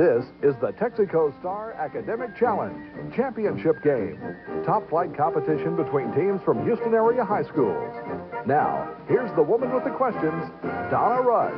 This is the Texaco Star Academic Challenge, championship game. Top flight competition between teams from Houston-area high schools. Now, here's the woman with the questions, Donna Rush.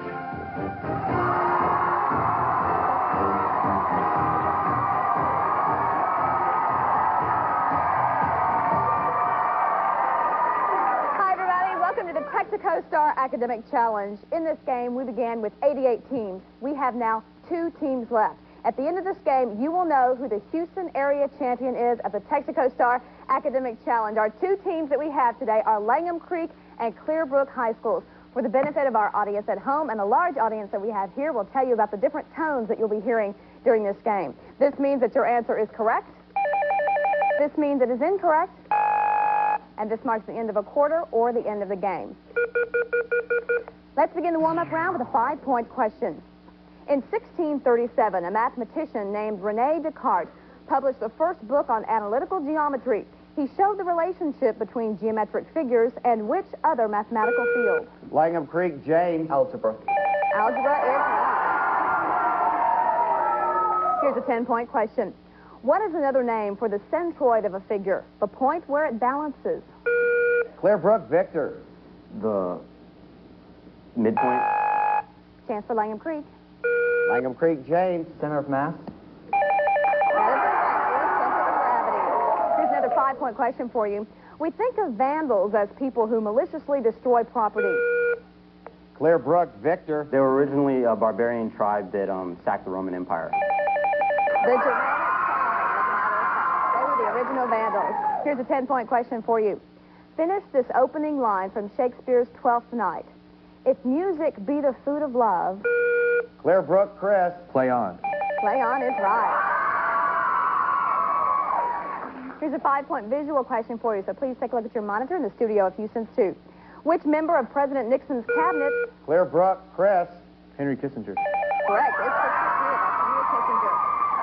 Texaco Star Academic Challenge. In this game, we began with 88 teams. We have now 2 teams left. At the end of this game, you will know who the Houston-area champion is of the Texaco Star Academic Challenge. Our 2 teams that we have today are Langham Creek and Clear Brook High Schools. For the benefit of our audience at home and the large audience that we have here, we'll tell you about the different tones that you'll be hearing during this game. This means that your answer is correct. This means it is incorrect. And this marks the end of a quarter or the end of the game. Let's begin the warm-up round with a 5-point question. In 1637, a mathematician named René Descartes published the first book on analytical geometry. He showed the relationship between geometric figures and which other mathematical field? Langham Creek, James. Algebra. Algebra is right. Here's a 10-point question. What is another name for the centroid of a figure, the point where it balances? Clear Brook, Victor. The midpoint. Chance for Langham Creek. Langham Creek, James. Center of mass. That is correct. Center of gravity. Here's another 5-point question for you. We think of vandals as people who maliciously destroy property. Clear Brook, Victor. They were originally a barbarian tribe that sacked the Roman Empire. The original vandals. Here's a 10-point question for you. Finish this opening line from Shakespeare's Twelfth Night. If music be the food of love... Clear Brook, Chris. Play on. Play on is right. Here's a 5-point visual question for you, so please take a look at your monitor in the studio of Houston's 2. Which member of President Nixon's cabinet... Clear Brook, Chris. Henry Kissinger. Correct. It's Henry Kissinger.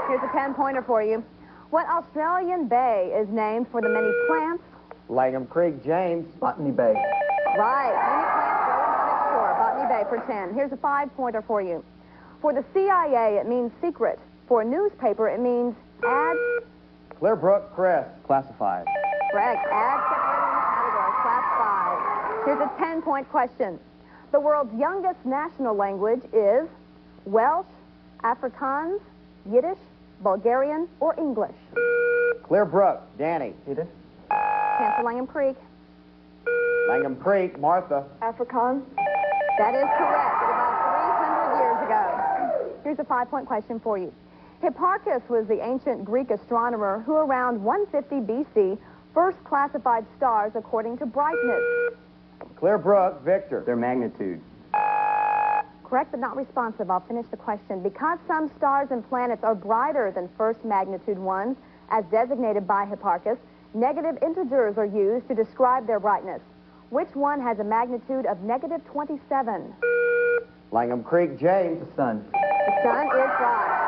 Here's a 10-pointer for you. What Australian bay is named for the many plants? Langham Creek, James. Botany Bay. Right. Many plants grow on its shore. Botany Bay for 10. Here's a 5-pointer for you. For the CIA, it means secret. For a newspaper, it means ad. Clear Brook, Chris. Classified. Correct. Ad separated in the category. Classified. Here's a 10-point question. The world's youngest national language is Welsh, Afrikaans, Yiddish, Bulgarian, or English? Clear Brook, Danny. Yiddish. Chance for Langham Creek. Langham Creek, Martha. Afrikaans. That is correct. It evolved 300 years ago. Here's a 5-point question for you. Hipparchus was the ancient Greek astronomer who around 150 BC first classified stars according to brightness. Clear Brook, Victor. Their magnitude. Correct, but not responsive. I'll finish the question. Because some stars and planets are brighter than first magnitude ones, as designated by Hipparchus, negative integers are used to describe their brightness. Which one has a magnitude of negative 27? Langham Creek, James. The sun. The sun is right.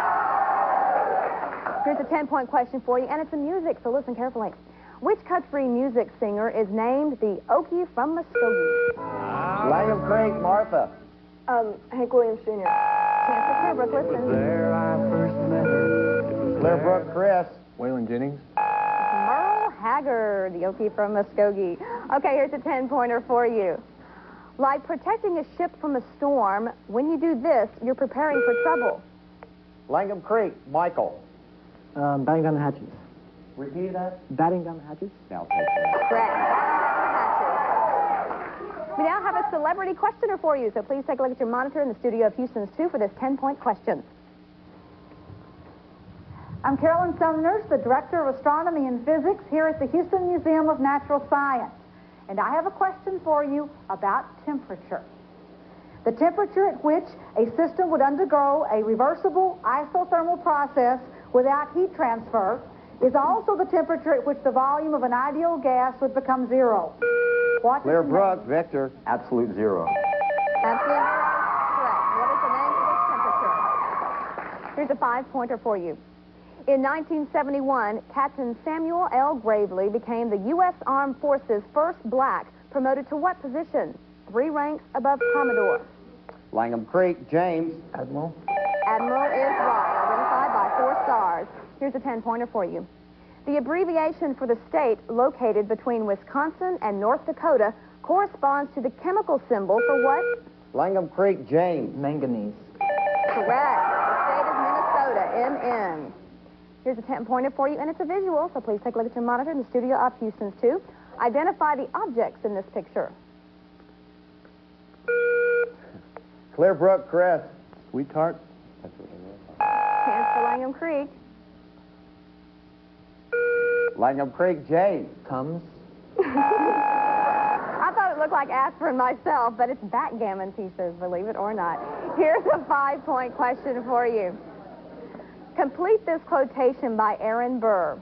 Here's a 10-point question for you, and it's in music, so listen carefully. Which country music singer is named the Okie from Muskogee? Langham Creek, Martha. Hank Williams Jr. Chance for Clear Brook, listen. There I first met her. Clear Brook, Chris. Waylon Jennings. Merle Haggard, the Okie from Muskogee. Okay, here's a 10-pointer for you. Like protecting a ship from a storm, when you do this, you're preparing for trouble. Langham Creek, Michael. Batting down the hatches. Repeat that. Batting down the hatches. Now take that. Correct. We now have a celebrity questioner for you, so please take a look at your monitor in the studio of Houston's 2 for this 10-point question. I'm Carolyn Sumners, the Director of Astronomy and Physics here at the Houston Museum of Natural Science. And I have a question for you about temperature. The temperature at which a system would undergo a reversible isothermal process without heat transfer is also the temperature at which the volume of an ideal gas would become 0. What Clear is the Brook, name? Victor. Absolute zero. Absolutely correct. What is the name for this temperature? Here's a 5-pointer for you. In 1971, Captain Samuel L. Gravely became the U.S. Armed Forces' first black, promoted to what position? 3 ranks above Commodore. Langham Creek, James. Admiral. Admiral is right. 4 stars. Here's a 10-pointer for you. The abbreviation for the state located between Wisconsin and North Dakota corresponds to the chemical symbol for what? Langham Creek, James. Manganese. Correct. The state is Minnesota, MN. Here's a 10-pointer for you, and it's a visual, so please take a look at your monitor in the studio of Houston's 2. Identify the objects in this picture. Clearbrook, Chris. Sweetheart. Chance for Langham Creek. Langham Creek, James. Tums. I thought it looked like aspirin myself, but it's backgammon pieces, believe it or not. Here's a 5-point question for you. Complete this quotation by Aaron Burr.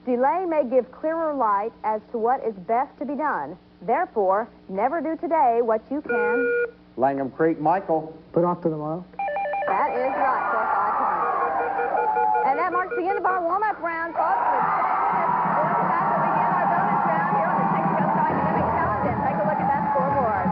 Delay may give clearer light as to what is best to be done. Therefore, never do today what you can. Langham Creek, Michael. Put off to tomorrow. That is right for 5 points. And that marks the end of our warm-up round, folks. We're about to begin our bonus round here on the Texaco Star Academic Challenge. And take a look at that scoreboard.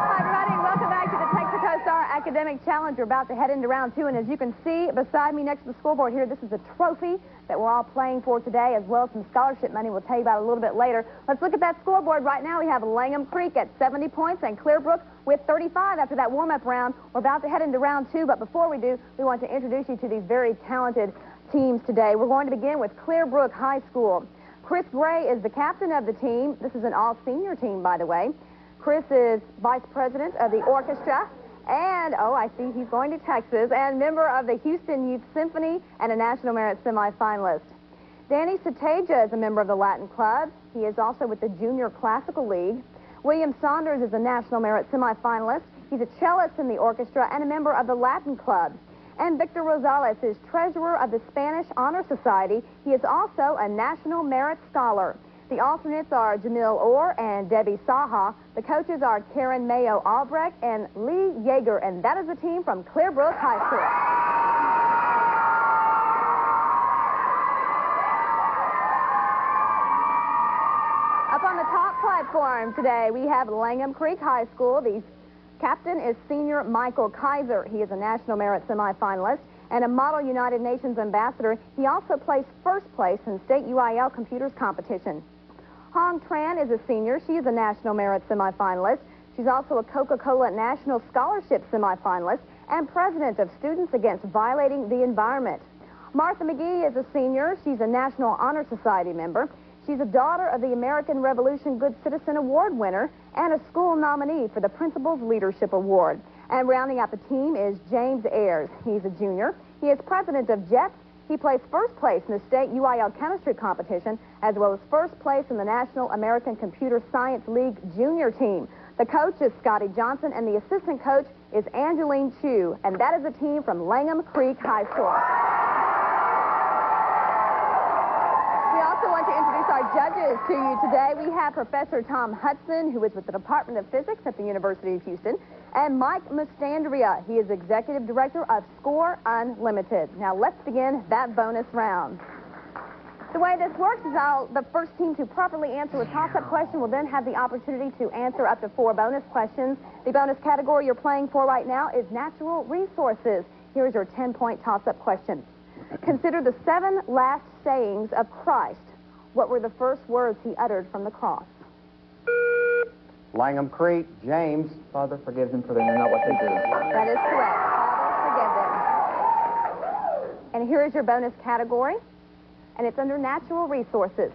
Hi, everybody, and welcome back to the Texaco Star Academic Challenge. We're about to head into round 2, and as you can see beside me next to the scoreboard here, this is a trophy that we're all playing for today, as well as some scholarship money we'll tell you about a little bit later. Let's look at that scoreboard. Right now we have Langham Creek at 70 points and Clearbrook with 35 after that warm-up round. We're about to head into round 2, but before we do, we want to introduce you to these very talented teams today. We're going to begin with Clearbrook High School. Chris Gray is the captain of the team. This is an all-senior team, by the way. Chris is vice president of the orchestra. And, oh, I see he's going to Texas, and member of the Houston Youth Symphony and a National Merit semifinalist. Danny Sateja is a member of the Latin Club. He is also with the Junior Classical League. William Saunders is a National Merit semifinalist. He's a cellist in the orchestra and a member of the Latin Club. And Victor Rosales is treasurer of the Spanish Honor Society. He is also a National Merit Scholar. The alternates are Jamil Orr and Debbie Saha. The coaches are Karen Mayo Albrecht and Lee Yeager, and that is the team from Clearbrook High School. Up on the top platform today, we have Langham Creek High School. The captain is senior Michael Kaiser. He is a National Merit semifinalist and a Model United Nations ambassador. He also placed first place in state UIL computers competition. Hong Tran is a senior. She is a National Merit semifinalist. She's also a Coca-Cola National Scholarship semifinalist and president of Students Against Violating the Environment. Martha McGee is a senior. She's a National Honor Society member. She's a daughter of the American Revolution Good Citizen Award winner and a school nominee for the Principal's Leadership Award. And rounding out the team is James Ayers. He's a junior. He is president of JETS. He placed first place in the state UIL chemistry competition, as well as first place in the National American Computer Science League junior team. The coach is Scotty Johnson, and the assistant coach is Angeline Chu, and that is a team from Langham Creek High School. We also want to introduce our judges to you today. We have Professor Tom Hudson, who is with the Department of Physics at the University of Houston, and Mike Mustandria. He is Executive Director of Score Unlimited. Now let's begin that bonus round. The way this works is the first team to properly answer a toss-up question will then have the opportunity to answer up to 4 bonus questions. The bonus category you're playing for right now is natural resources. Here's your 10-point toss-up question. Consider the 7 last sayings of Christ. What were the first words he uttered from the cross? Langham Creek, James. Father, forgive them for they know not what they do. That is correct. Father, forgive them. And here is your bonus category, and it's under natural resources.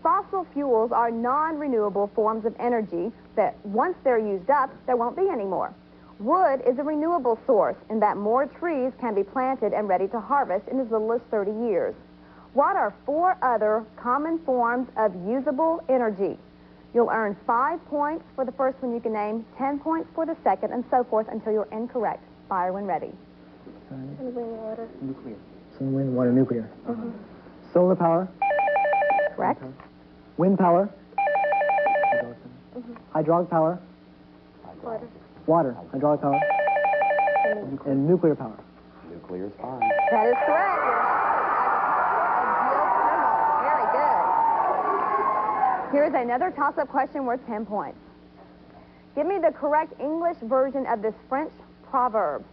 Fossil fuels are non-renewable forms of energy that once they're used up, there won't be any more. Wood is a renewable source in that more trees can be planted and ready to harvest in as little as 30 years. What are 4 other common forms of usable energy? You'll earn 5 points for the first one you can name, 10 points for the second, and so forth until you're incorrect. Fire when ready. Sun, water. Nuclear. Sun, wind, water, nuclear. Solar power. Correct. Wind power. Hydraulic power. Water. Water. Hydraulic power. And nuclear power. Nuclear's fine. That is correct. Geothermal. Very good. Here's another toss-up question worth 10 points. Give me the correct English version of this French proverb.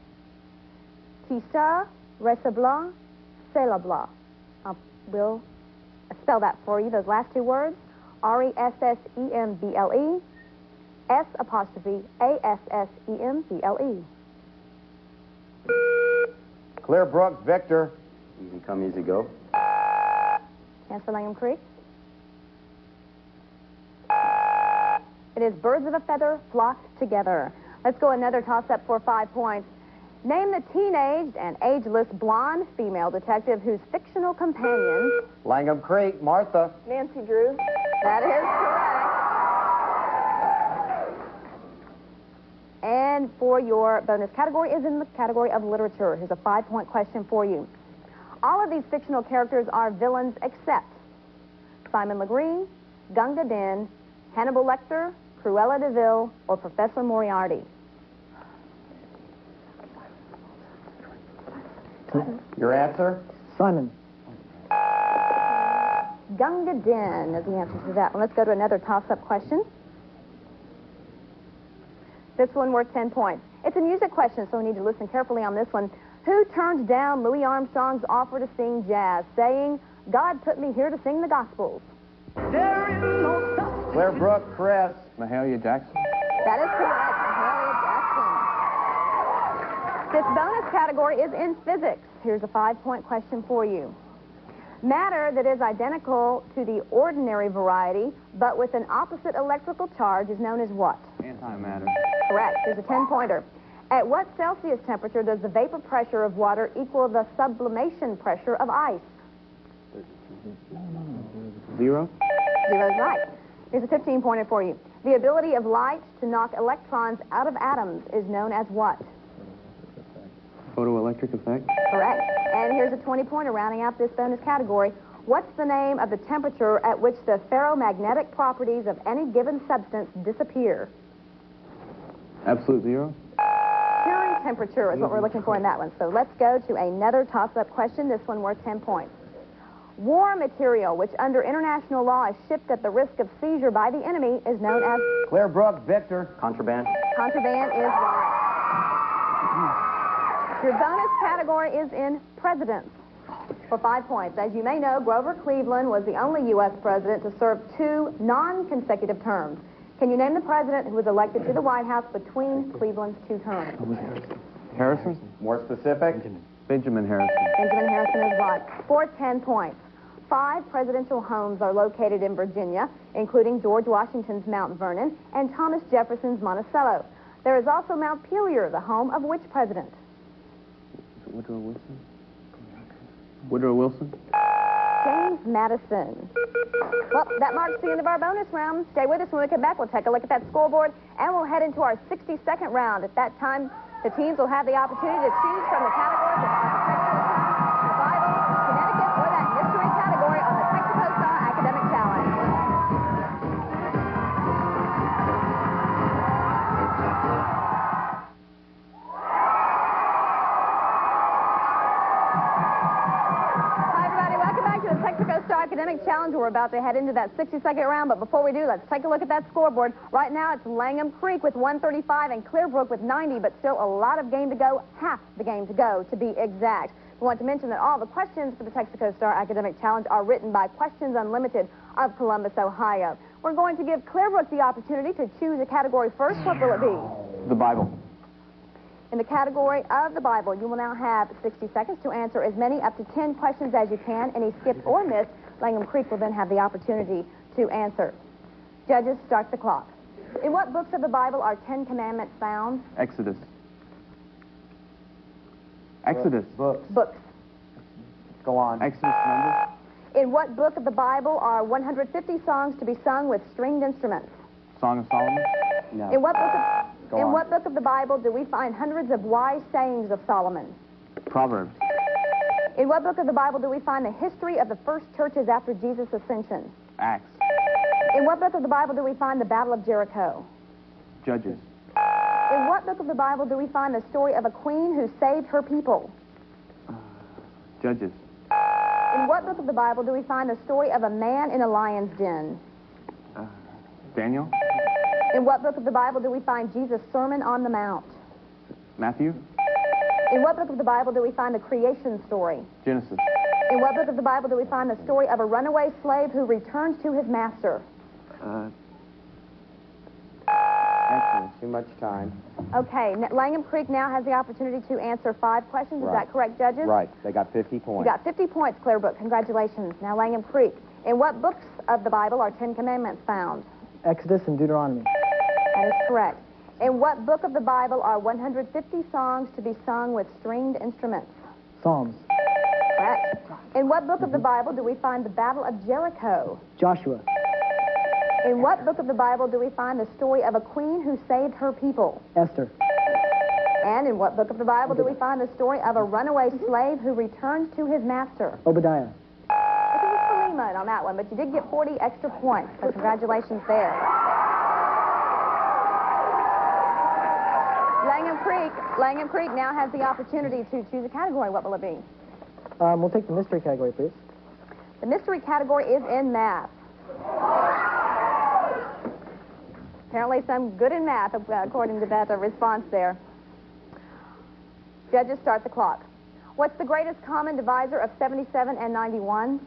Qui sait ressembler, c'est le blanc. I will spell that for you, those last two words. R-E-S-S-E-M-B-L-E, S-A-S-S-E-M-B-L-E. Clear Brook, Victor. Easy come, easy go. Answer Langham Creek. It is birds of a feather flock together. Let's go another toss-up for 5 points. Name the teenaged and ageless blonde female detective whose fictional companion... Langham Creek, Martha. Nancy Drew. That is correct. And for your bonus category is in the category of literature. Here's a 5-point question for you. All of these fictional characters are villains except Simon Legree, Gunga Din, Hannibal Lecter, Cruella de Vil, or Professor Moriarty. Your answer? Simon. Gunga Din is the answer to that one. Let's go to another toss-up question. This one worth 10 points. It's a music question, so we need to listen carefully on this one. Who turned down Louis Armstrong's offer to sing jazz, saying, God put me here to sing the Gospels? Clear Brook, Chris. Mahalia Jackson. That is correct. Mahalia Jackson. This bonus category is in physics. Here's a 5-point question for you. Matter that is identical to the ordinary variety, but with an opposite electrical charge, is known as what? Antimatter. Correct. Here's a 10-pointer. At what Celsius temperature does the vapor pressure of water equal the sublimation pressure of ice? 0. 0 is right. Here's a 15-pointer for you. The ability of light to knock electrons out of atoms is known as what? Photoelectric effect. Correct. And here's a 20-pointer rounding out this bonus category. What's the name of the temperature at which the ferromagnetic properties of any given substance disappear? Absolute 0. Curing temperature is what we're looking for in that one. So let's go to another toss-up question, this one worth 10 points. War material, which under international law is shipped at the risk of seizure by the enemy, is known as... Clear Brook, Victor. Contraband. Contraband is right. Your bonus category is in presidents for 5 points. As you may know, Grover Cleveland was the only U.S. president to serve 2 non-consecutive terms. Can you name the president who was elected to the White House between Cleveland's 2 terms? Harrison. More specific? Benjamin Harrison. Benjamin Harrison is right. For 10 points. 5 presidential homes are located in Virginia, including George Washington's Mount Vernon and Thomas Jefferson's Monticello. There is also Mount Pelier, the home of which president? Woodrow Wilson. Woodrow Wilson. James Madison. Well, that marks the end of our bonus round. Stay with us. When we come back, we'll take a look at that scoreboard, and we'll head into our 60-second round. At that time, the teams will have the opportunity to choose from the categories of architectural science, the Bible, Connecticut, or that mystery category on the Texaco Star Academic Challenge. Texaco Star Academic Challenge. We're about to head into that 60-second round, but before we do, let's take a look at that scoreboard. Right now, it's Langham Creek with 135 and Clear Brook with 90, but still a lot of game to go, half the game to go, to be exact. We want to mention that all the questions for the Texaco Star Academic Challenge are written by Questions Unlimited of Columbus, Ohio. We're going to give Clear Brook the opportunity to choose a category first. What will it be? The Bible. In the category of the Bible, you will now have 60 seconds to answer as many, up to 10 questions as you can. Any skipped or missed, Langham Creek will then have the opportunity to answer. Judges, start the clock. In what books of the Bible are 10 commandments found? Exodus. Exodus. Books. Go on. Exodus, Numbers. In what book of the Bible are 150 songs to be sung with stringed instruments? Song of Solomon. No. In what book Go on. what book of the Bible do we find hundreds of wise sayings of Solomon? Proverbs. In what book of the Bible do we find the history of the first churches after Jesus' ascension? Acts. In what book of the Bible do we find the Battle of Jericho? Judges. In what book of the Bible do we find the story of a queen who saved her people? Judges. In what book of the Bible do we find the story of a man in a lion's den? Daniel. In what book of the Bible do we find Jesus' Sermon on the Mount? Matthew. In what book of the Bible do we find the creation story? Genesis. In what book of the Bible do we find the story of a runaway slave who returns to his master? Exodus. Too much time. Okay, Langham Creek now has the opportunity to answer 5 questions. Is Right. that correct, judges? Right. They got 50 You points. got 50 points, Claire Brook. Congratulations. Now, Langham Creek. In what books of the Bible are 10 Commandments found? Exodus and Deuteronomy. That is correct. In what book of the Bible are 150 songs to be sung with stringed instruments? Psalms. Correct. In what book of the Bible do we find the Battle of Jericho? Joshua. In what book of the Bible do we find the story of a queen who saved her people? Esther. And in what book of the Bible do we find the story of a runaway slave who returns to his master? Obadiah. This is Kalima on that one, but you did get 40 extra points, so congratulations there. Langham Creek now has the opportunity to choose a category. What will it be? We'll take the mystery category, please. The mystery category is in math. Apparently some good in math, according to that response there. Judges, start the clock. What's the greatest common divisor of 77 and 91?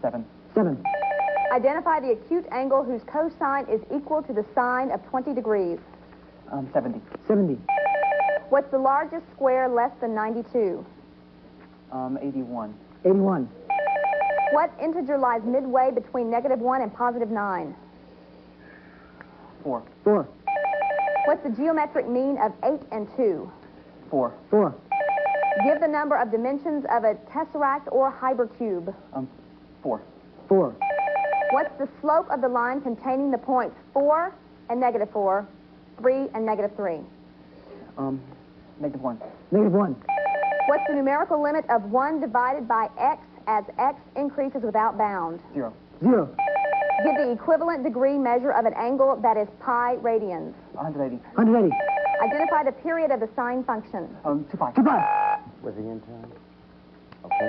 7. 7. Identify the acute angle whose cosine is equal to the sine of 20 degrees. 70. 70. What's the largest square less than 92? 81. 81. What integer lies midway between -1 and +9? 4. 4. What's the geometric mean of 8 and 2? 4. 4. Give the number of dimensions of a tesseract or hypercube. 4. 4. What's the slope of the line containing the points 4 and -4, 3 and -3? -1. -1. What's the numerical limit of 1 divided by x as x increases without bound? 0. 0. Give the equivalent degree measure of an angle that is pi radians. 180. 180. Identify the period of the sine function. 2 pi. 2 pi. Was he in time? Okay.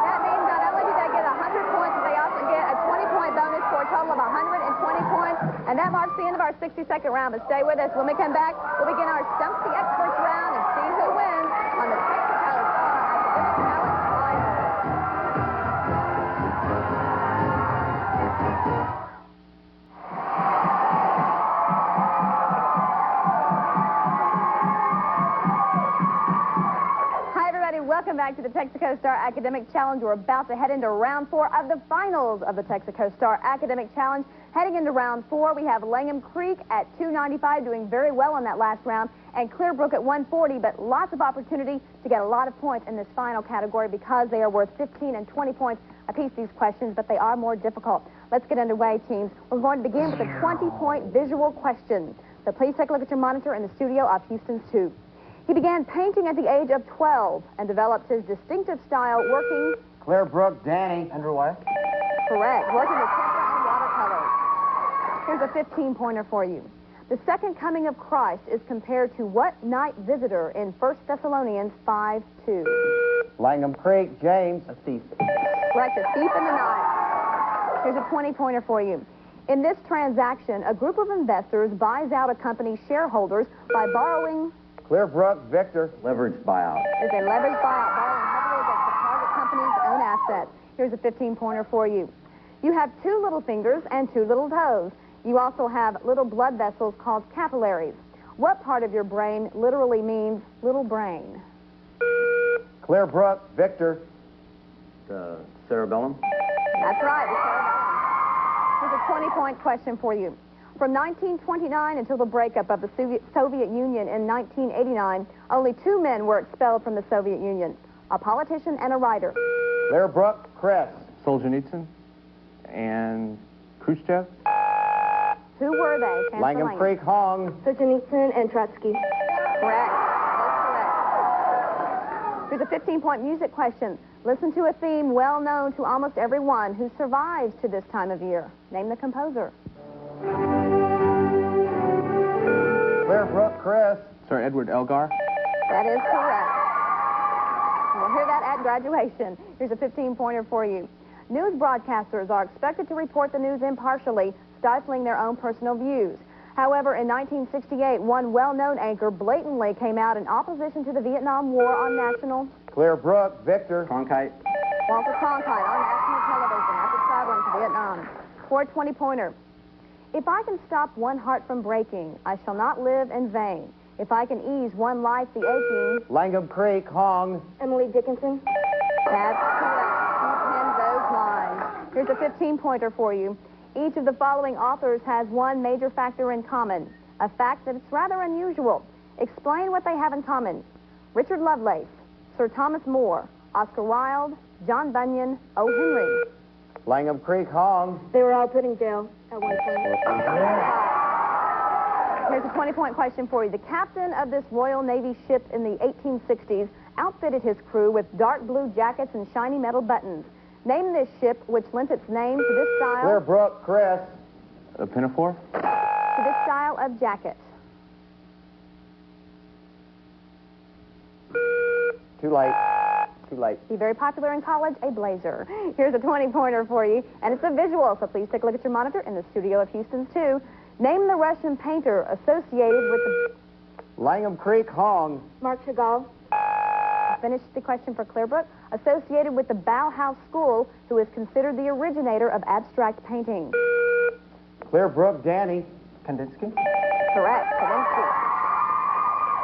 That means not only do they get 100 points, but they also get a 20-point bonus for a total of 120 points. And that marks the end of our 60-second round. But stay with us. When we come back, we'll begin our Stump the Experts round and see who wins on the Texaco Star Academic Challenge Final. Hi, everybody. Welcome back to the Texaco Star Academic Challenge. We're about to head into round 4 of the finals of the Texaco Star Academic Challenge. Heading into round 4, we have Langham Creek at 295, doing very well in that last round, and Clear Brook at 140, but lots of opportunity to get a lot of points in this final category because they are worth 15 and 20 points apiece, these questions, but they are more difficult. Let's get underway, teams. We're going to begin with a 20-point visual question. So please take a look at your monitor in the studio off Houston's 2. He began painting at the age of 12 and developed his distinctive style working... Claire Brook, Danny. Andrew Wyatt. Correct. Working with tempera and watercolors. Here's a 15-pointer for you. The second coming of Christ is compared to what night visitor in 1 Thessalonians 5:2? Langham Creek, James. A thief. Correct. A thief in the night. Here's a 20-pointer for you. In this transaction, a group of investors buys out a company's shareholders by borrowing... Clear Brook, Victor. Leverage buyout. Is a leveraged buyout, borrowing heavily against the target company's own assets. Here's a 15-pointer for you. You have 2 little fingers and 2 little toes. You also have little blood vessels called capillaries. What part of your brain literally means little brain? Clear Brook, Victor. The cerebellum. That's right. The cerebellum. Here's a 20-point question for you. From 1929 until the breakup of the Soviet Union in 1989, only 2 men were expelled from the Soviet Union, a politician and a writer. Clear Brook, Chris. Solzhenitsyn and Khrushchev. Who were they? Chancellor Langham Creek, Hong. Solzhenitsyn and Trotsky. Correct. That's correct. Here's a 15-point music question. Listen to a theme well known to almost everyone who survives to this time of year. Name the composer. Clear Brook, Chris. Sir Edward Elgar. That is correct. We'll hear that at graduation. Here's a 15-pointer for you. News broadcasters are expected to report the news impartially, stifling their own personal views. However, in 1968, one well-known anchor blatantly came out in opposition to the Vietnam War on national... Clear Brook, Victor. Cronkite. Walter Cronkite on national television after traveling to Vietnam. For a 20-pointer. If I can stop one heart from breaking, I shall not live in vain. If I can ease one life the aching... Langham Creek, Hong. Emily Dickinson. That's correct. She penned those lines. Here's a 15-pointer for you. Each of the following authors has one major factor in common, a fact that it's rather unusual. Explain what they have in common. Richard Lovelace, Sir Thomas More, Oscar Wilde, John Bunyan, O. Henry. Langham Creek, Hong. They were all put in jail at one point. Here's a 20-point question for you. The captain of this Royal Navy ship in the 1860s outfitted his crew with dark blue jackets and shiny metal buttons. Name this ship which lent its name to this style... Clear Brook, Chris. A pinafore? To this style of jacket. Too late. Too late. Be very popular in college, a blazer. Here's a 20-pointer for you, and it's a visual, so please take a look at your monitor in the studio of Houston's 2. Name the Russian painter associated with the... Langham Creek, Hong. Mark Chagall. Finish the question for Clearbrook. Associated with the Bauhaus School, who is considered the originator of abstract painting. Clear Brook, Danny. Kandinsky? Correct. Kandinsky.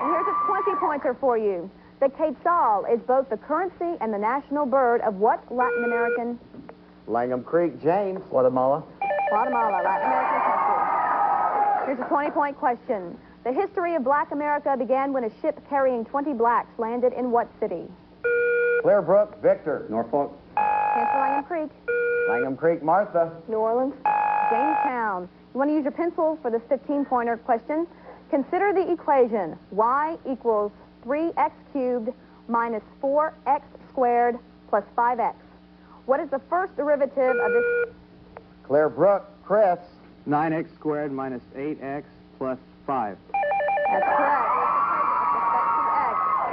And here's a 20-pointer for you. The quetzal is both the currency and the national bird of what Latin American? Langham Creek, James. Guatemala. Guatemala, Latin American country. Here's a 20-point question. The history of Black America began when a ship carrying 20 blacks landed in what city? Clear Brook, Victor. Norfolk. Answer Langham Creek. Langham Creek, Martha. New Orleans. Jamestown. You want to use your pencil for this 15-pointer question? Consider the equation y equals 3x cubed minus 4x squared plus 5x. What is the first derivative of this? Clear Brook, Chris. 9x squared minus 8x plus 5. That's correct.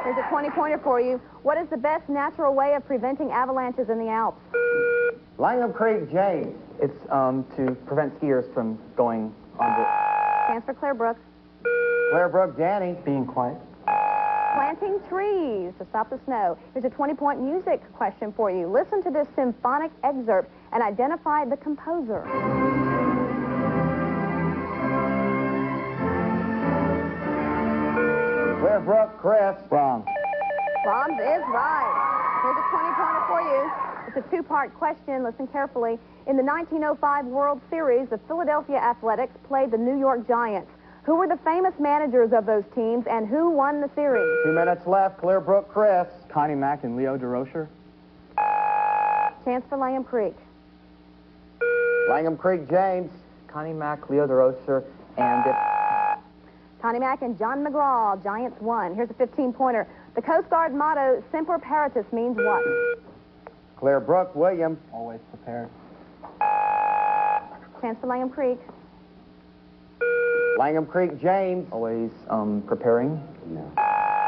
Here's a 20-pointer for you. What is the best natural way of preventing avalanches in the Alps? Langham Creek, James. It's to prevent skiers from going on the... Chance for Clearbrook. Clear Brook, Danny. Being quiet. Planting trees to stop the snow. Here's a 20-point music question for you. Listen to this symphonic excerpt and identify the composer. Clear Brook, Chris. Brahms. Brahms is right. Here's a 20-pointer for you. It's a two-part question. Listen carefully. In the 1905 World Series, the Philadelphia Athletics played the New York Giants. Who were the famous managers of those teams, and who won the series? 2 minutes left. Clear Brook, Chris. Connie Mack and Leo DeRocher? Chance for Langham Creek. Langham Creek, James. Connie Mack, Leo DeRocher, and... Connie Mack and John McGraw, Giants won. Here's a 15-pointer. The Coast Guard motto, Semper Paratus, means what? Clear Brook, William. Always prepared. Chance for Langham Creek. Langham Creek, James. Always preparing.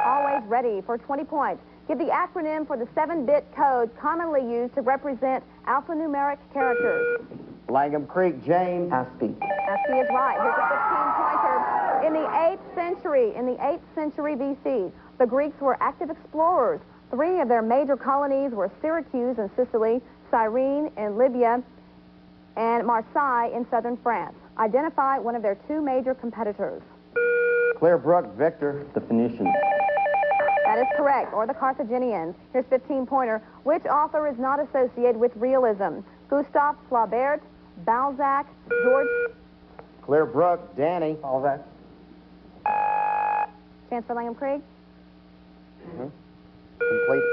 Always ready for 20 points. Give the acronym for the 7-bit code commonly used to represent alphanumeric characters. Langham Creek, James. ASCII. ASCII is right. Here's a 15-pointer. In the 8th century BC, the Greeks were active explorers. 3 of their major colonies were Syracuse in Sicily, Cyrene in Libya, and Marseille in southern France. Identify one of their 2 major competitors. Clear Brook, Victor. The Phoenicians. That is correct, or the Carthaginians. Here's 15-pointer. Which author is not associated with realism? Gustave Flaubert, Balzac, George... Clear Brook, Danny. All that. Chance for Langham Creek? Complete.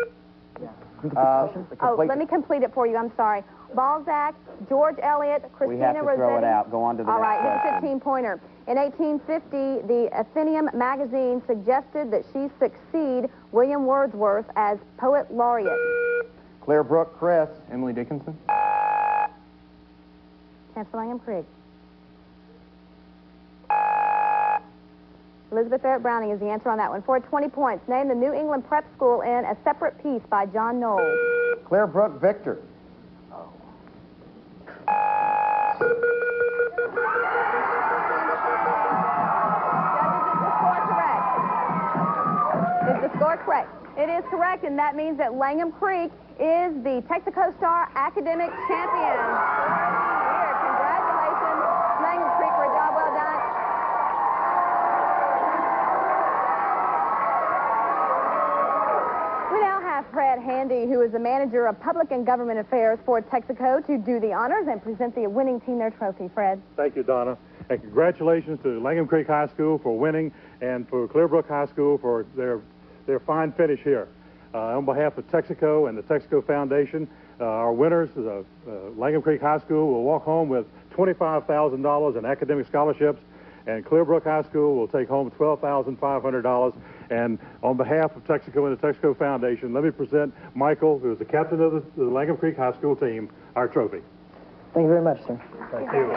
Let me complete it for you. I'm sorry. Balzac, George Eliot, Christina We have to Rossetti. throw it out. Go on to the All next right, here's question. a 15-pointer. In 1850, the Athenaeum magazine suggested that she succeed William Wordsworth as poet laureate. Clear Brook, Chris. Emily Dickinson? Chance for Langham Creek. Elizabeth Barrett Browning is the answer on that one. For 20 points, name the New England Prep School in A Separate Piece by John Knowles. Claire Brook Victor. Is the score correct? It is correct, and that means that Langham Creek is the Texaco Star Academic champion. Here, congratulations, Langham Creek, for a job well done. We now have Fred Handy, who is the manager of public and government affairs for Texaco, to do the honors and present the winning team their trophy. Fred. Thank you, Donna. And congratulations to Langham Creek High School for winning and for Clear Brook High School for their fine finish here. On behalf of Texaco and the Texaco Foundation, our winners, Langham Creek High School, will walk home with $25,000 in academic scholarships, and Clear Brook High School will take home $12,500. And on behalf of Texaco and the Texaco Foundation, let me present Michael, who is the captain of the Langham Creek High School team, our trophy. Thank you very much, sir. Thank you.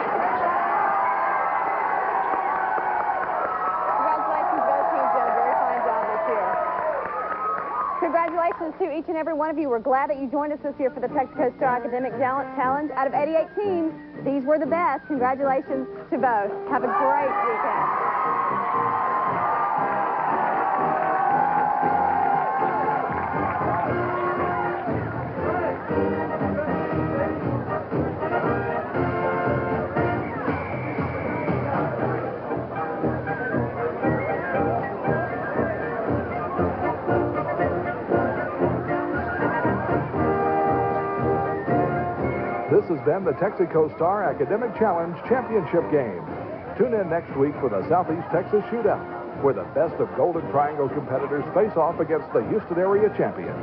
Congratulations to each and every one of you. We're glad that you joined us this year for the Texaco Star Academic Challenge. Out of 88 teams, these were the best. Congratulations to both. Have a great weekend. This has been the Texaco Star Academic Challenge Championship Game. Tune in next week for the Southeast Texas Shootout, where the best of Golden Triangle competitors face off against the Houston-area champions.